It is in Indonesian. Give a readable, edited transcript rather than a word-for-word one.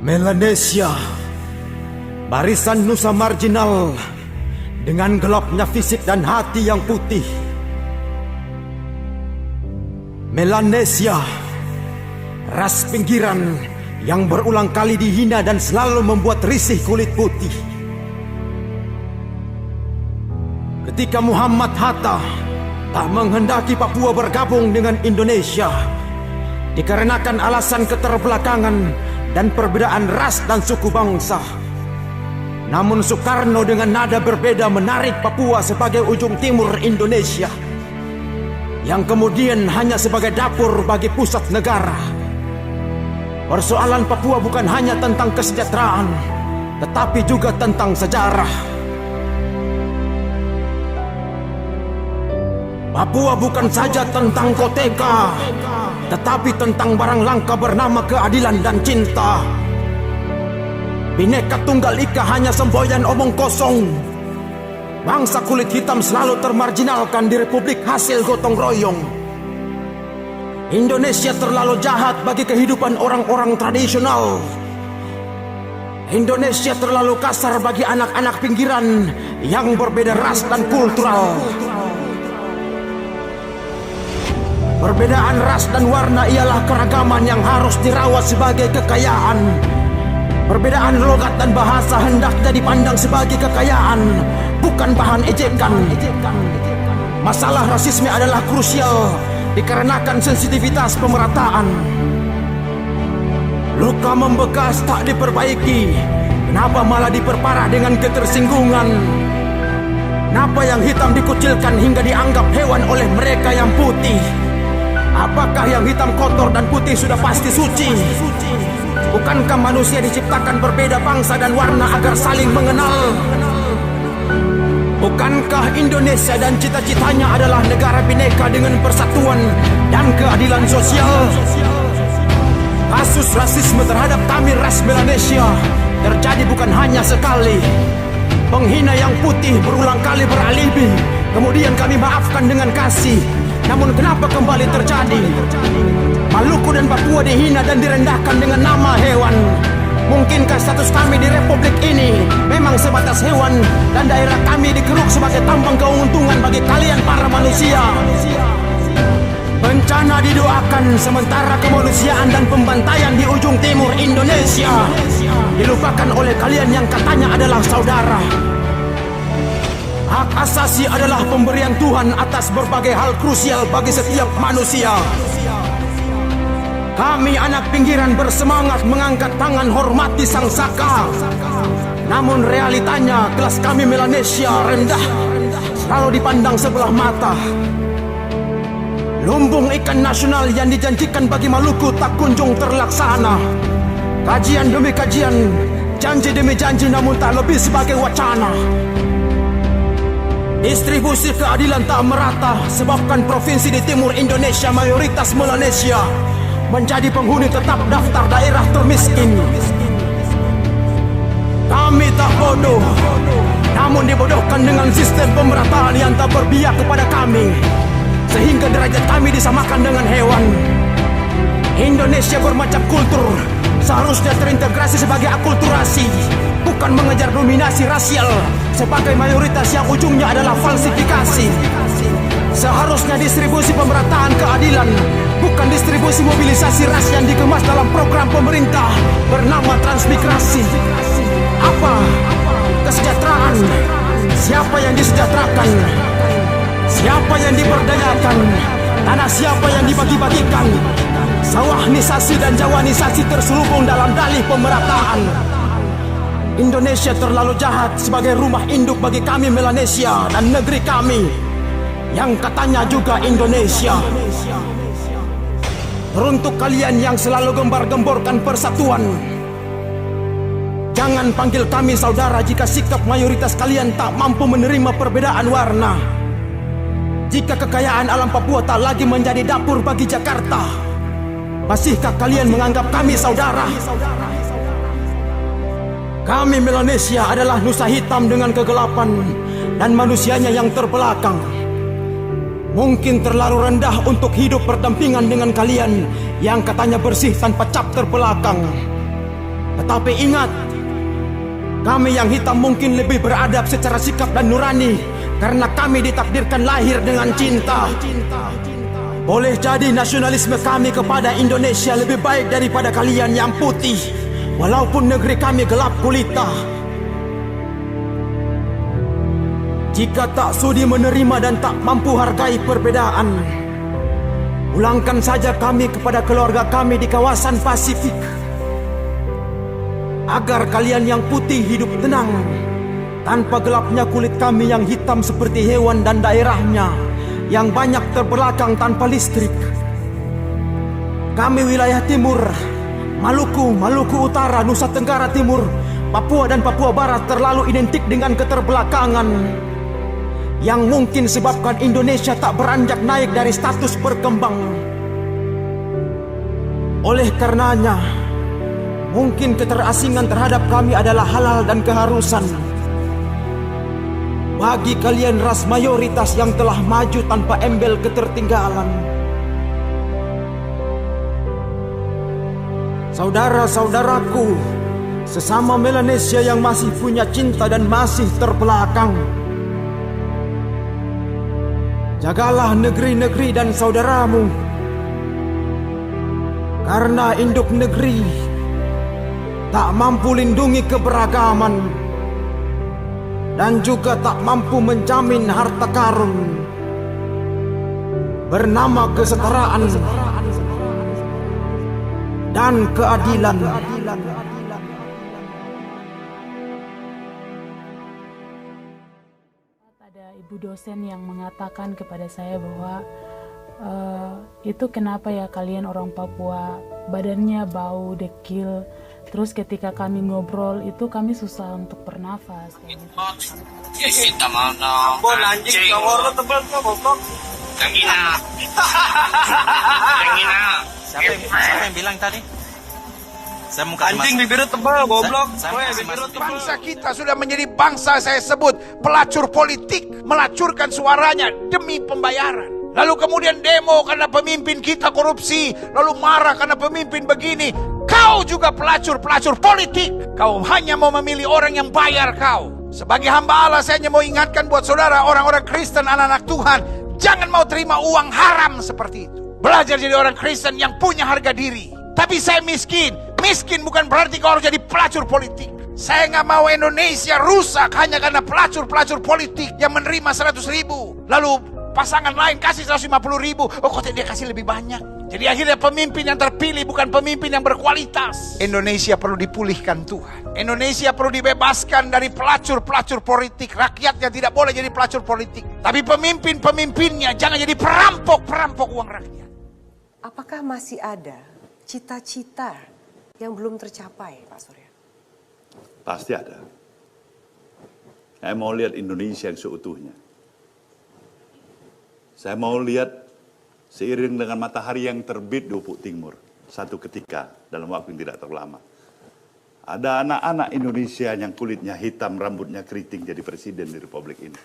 Melanesia, barisan nusa marginal dengan gelapnya fisik dan hati yang putih. Melanesia, ras pinggiran yang berulang kali dihina dan selalu membuat risih kulit putih. Ketika Muhammad Hatta tak menghendaki Papua bergabung dengan Indonesia dikarenakan alasan keterbelakangan dan perbedaan ras dan suku bangsa, namun Soekarno dengan nada berbeda menarik Papua sebagai ujung timur Indonesia yang kemudian hanya sebagai dapur bagi pusat negara. Persoalan Papua bukan hanya tentang kesejahteraan, tetapi juga tentang sejarah. Papua bukan saja tentang koteka, tetapi tentang barang langka bernama keadilan dan cinta. Bhinneka Tunggal Ika hanya semboyan omong kosong. Bangsa kulit hitam selalu termarginalkan di republik hasil gotong royong. Indonesia terlalu jahat bagi kehidupan orang-orang tradisional. Indonesia terlalu kasar bagi anak-anak pinggiran yang berbeda ras dan kultural. Perbedaan ras dan warna ialah keragaman yang harus dirawat sebagai kekayaan. Perbedaan logat dan bahasa hendaknya dipandang sebagai kekayaan, bukan bahan ejekan. Masalah rasisme adalah krusial dikarenakan sensitivitas pemerataan. Luka membekas tak diperbaiki, kenapa malah diperparah dengan ketersinggungan? Kenapa yang hitam dikucilkan hingga dianggap hewan oleh mereka yang putih? Apakah yang hitam kotor dan putih sudah pasti suci? Bukankah manusia diciptakan berbeda bangsa dan warna agar saling mengenal? Bukankah Indonesia dan cita-citanya adalah negara bineka dengan persatuan dan keadilan sosial? Kasus rasisme terhadap kami ras Melanesia terjadi bukan hanya sekali. Penghina yang putih berulang kali beralibi, kemudian kami maafkan dengan kasih. Namun kenapa kembali terjadi? Maluku dan Papua dihina dan direndahkan dengan nama hewan. Mungkinkah status kami di republik ini memang sebatas hewan dan daerah kami dikeruk sebagai tambang keuntungan bagi kalian para manusia? Bencana didoakan sementara kemanusiaan dan pembantaian di ujung timur Indonesia dilupakan oleh kalian yang katanya adalah saudara. Hak asasi adalah pemberian Tuhan atas berbagai hal krusial bagi setiap manusia. Kami anak pinggiran bersemangat mengangkat tangan hormati Sang Saka. Namun realitanya kelas kami Melanesia rendah, selalu dipandang sebelah mata. Lumbung ikan nasional yang dijanjikan bagi Maluku tak kunjung terlaksana. Kajian demi kajian, janji demi janji, namun tak lebih sebagai wacana. Distribusi keadilan tak merata sebabkan provinsi di timur Indonesia mayoritas Melanesia menjadi penghuni tetap daftar daerah termiskin. Kami tak bodoh, namun dibodohkan dengan sistem pemerataan yang tak berpihak kepada kami, sehingga derajat kami disamakan dengan hewan. Indonesia bermacam kultur, seharusnya terintegrasi sebagai akulturasi, bukan mengejar dominasi rasial sebagai mayoritas yang ujungnya adalah falsifikasi. Seharusnya distribusi pemerataan keadilan, bukan distribusi mobilisasi ras yang dikemas dalam program pemerintah bernama transmigrasi. Apa? Kesejahteraan? Siapa yang disejahterakan? Siapa yang diberdayakan? Tanah siapa yang dibagi-bagikan? Sawahnisasi dan jawanisasi terselubung dalam dalih pemerataan. Indonesia terlalu jahat sebagai rumah induk bagi kami Melanesia dan negeri kami yang katanya juga Indonesia. Teruntuk kalian yang selalu gembar-gemborkan persatuan, jangan panggil kami saudara jika sikap mayoritas kalian tak mampu menerima perbedaan warna. Jika kekayaan alam Papua tak lagi menjadi dapur bagi Jakarta, masihkah kalian menganggap kami saudara? Kami Melanesia adalah nusa hitam dengan kegelapan dan manusianya yang terbelakang. Mungkin terlalu rendah untuk hidup berdampingan dengan kalian yang katanya bersih tanpa cap terbelakang. Tetapi ingat, kami yang hitam mungkin lebih beradab secara sikap dan nurani karena kami ditakdirkan lahir dengan cinta. Boleh jadi nasionalisme kami kepada Indonesia lebih baik daripada kalian yang putih, walaupun negeri kami gelap gulita. Jika tak sudi menerima dan tak mampu hargai perbedaan, pulangkan saja kami kepada keluarga kami di kawasan Pasifik, agar kalian yang putih hidup tenang tanpa gelapnya kulit kami yang hitam seperti hewan dan daerahnya yang banyak terbelakang tanpa listrik. Kami wilayah timur, Maluku Utara, Nusa Tenggara Timur, Papua dan Papua Barat terlalu identik dengan keterbelakangan yang mungkin sebabkan Indonesia tak beranjak naik dari status berkembang. Oleh karenanya, mungkin keterasingan terhadap kami adalah halal dan keharusan. Bagi kalian ras mayoritas yang telah maju tanpa embel ketertinggalan, saudara-saudaraku, sesama Melanesia yang masih punya cinta dan masih terbelakang, jagalah negeri-negeri dan saudaramu, karena induk negeri tak mampu lindungi keberagaman dan juga tak mampu menjamin harta karun bernama kesetaraan dan keadilan. Ada ibu dosen yang mengatakan kepada saya bahwa itu kenapa ya kalian orang Papua badannya bau, dekil. Terus ketika kami ngobrol itu kami susah untuk bernafas. Ya kita mana? Bon anjing kawar lo tebal kok goblok. Tangina. Siapa yang bilang tadi? Saya muka Anjing bibirnya tebal goblok. Bangsa kita sudah menjadi bangsa saya sebut pelacur politik, melacurkan suaranya demi pembayaran. Lalu kemudian demo karena pemimpin kita korupsi, lalu marah karena pemimpin begini. Kau juga pelacur politik. Kau hanya mau memilih orang yang bayar kau. Sebagai hamba Allah, saya hanya mau ingatkan buat saudara, orang-orang Kristen, anak-anak Tuhan, jangan mau terima uang haram seperti itu. Belajar jadi orang Kristen yang punya harga diri. Tapi saya miskin. Miskin bukan berarti kau harus jadi pelacur politik. Saya nggak mau Indonesia rusak hanya karena pelacur politik yang menerima 100.000. Lalu pasangan lain kasih 150.000. Oh, kok dia kasih lebih banyak. Jadi akhirnya pemimpin yang terpilih bukan pemimpin yang berkualitas. Indonesia perlu dipulihkan Tuhan. Indonesia perlu dibebaskan dari pelacur politik. Rakyatnya tidak boleh jadi pelacur politik. Tapi pemimpinnya jangan jadi perampok uang rakyat. Apakah masih ada cita-cita yang belum tercapai, Pak Surya? Pasti ada. Saya mau lihat Indonesia yang seutuhnya. Saya mau lihat seiring dengan matahari yang terbit di ufuk timur, satu ketika dalam waktu yang tidak terlalu lama, ada anak-anak Indonesia yang kulitnya hitam, rambutnya keriting jadi presiden di Republik ini.